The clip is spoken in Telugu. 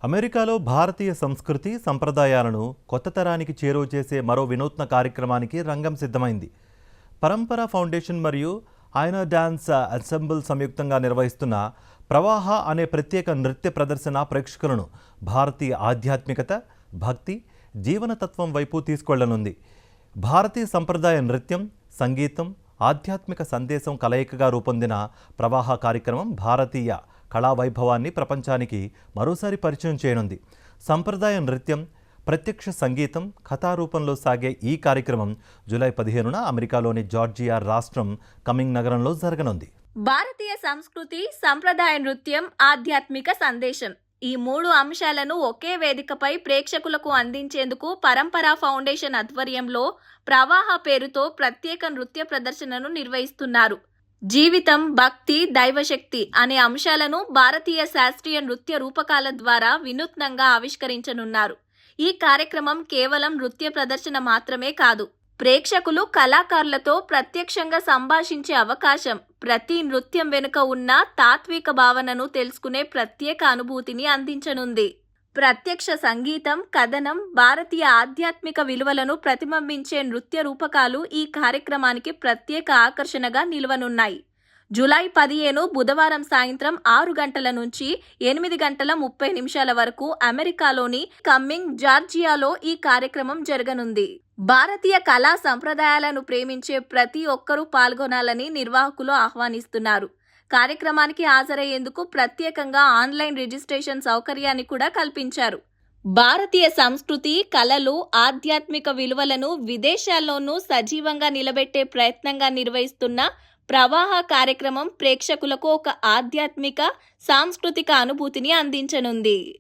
అమెరికాలో భారతీయ సంస్కృతి సంప్రదాయాలను కొత్త తరానికి చేరువ చేసే మరో వినూత్న కార్యక్రమానికి రంగం సిద్ధమైంది. పరంపర ఫౌండేషన్ మరియు ఆయనా డాన్స్ అసెంబుల్ సంయుక్తంగా నిర్వహిస్తున్న ప్రవాహ అనే ప్రత్యేక నృత్య ప్రదర్శన ప్రేక్షకులను భారతీయ ఆధ్యాత్మికత, భక్తి, జీవనతత్వం వైపు తీసుకెళ్లనుంది. భారతీయ సంప్రదాయ నృత్యం, సంగీతం, ఆధ్యాత్మిక సందేశం కలయికగా రూపొందిన ప్రవాహ కార్యక్రమం భారతీయ కళా వైభవాన్ని ప్రపంచానికి మరోసారి పరిచయం చేయనుంది. సంప్రదాయ నృత్యం, ప్రత్యక్ష సంగీతం, కథారూపంలో సాగే ఈ కార్యక్రమం జూలై 15న అమెరికాలోని జార్జియా రాష్ట్రం కమింగ్ నగరంలో జరగనుంది. భారతీయ సంస్కృతి, సంప్రదాయ నృత్యం, ఆధ్యాత్మిక సందేశం ఈ 3 అంశాలను ఒకే వేదికపై ప్రేక్షకులకు అందించేందుకు పరంపర ఫౌండేషన్ ఆధ్వర్యంలో ప్రవాహ పేరుతో ప్రత్యేక నృత్య ప్రదర్శనను నిర్వహిస్తున్నారు. జీవితం, భక్తి, దైవశక్తి అనే అంశాలను భారతీయ శాస్త్రీయ నృత్య రూపకాల ద్వారా వినూత్నంగా ఆవిష్కరించనున్నారు. ఈ కార్యక్రమం కేవలం నృత్య ప్రదర్శన మాత్రమే కాదు, ప్రేక్షకులు కళాకారులతో ప్రత్యక్షంగా సంభాషించే అవకాశం, ప్రతి నృత్యం వెనుక ఉన్న తాత్విక భావనను తెలుసుకునే ప్రత్యేక అనుభూతిని అందించనుంది. ప్రత్యక్ష సంగీతం, కథనం, భారతీయ ఆధ్యాత్మిక విలువలను ప్రతిబింబించే నృత్య రూపకాలు ఈ కార్యక్రమానికి ప్రత్యేక ఆకర్షణగా నిలవనున్నాయి. జూలై 15 బుధవారం సాయంత్రం 6 గంటల నుంచి 8 గంటల 30 నిమిషాల వరకు అమెరికాలోని కమ్మింగ్ జార్జియాలో ఈ కార్యక్రమం జరగనుంది. భారతీయ కళా సంప్రదాయాలను ప్రేమించే ప్రతి ఒక్కరూ పాల్గొనాలని నిర్వాహకులు ఆహ్వానిస్తున్నారు. కార్యక్రమానికి హాజరయ్యేందుకు ప్రత్యేకంగా ఆన్లైన్ రిజిస్ట్రేషన్ సౌకర్యాన్ని కూడా కల్పించారు. భారతీయ సంస్కృతి, కళలు, ఆధ్యాత్మిక విలువలను విదేశాల్లోనూ సజీవంగా నిలబెట్టే ప్రయత్నంగా నిర్వహిస్తున్న ప్రవాహ కార్యక్రమం ప్రేక్షకులకు ఒక ఆధ్యాత్మిక, సాంస్కృతిక అనుభూతిని అందించనుంది.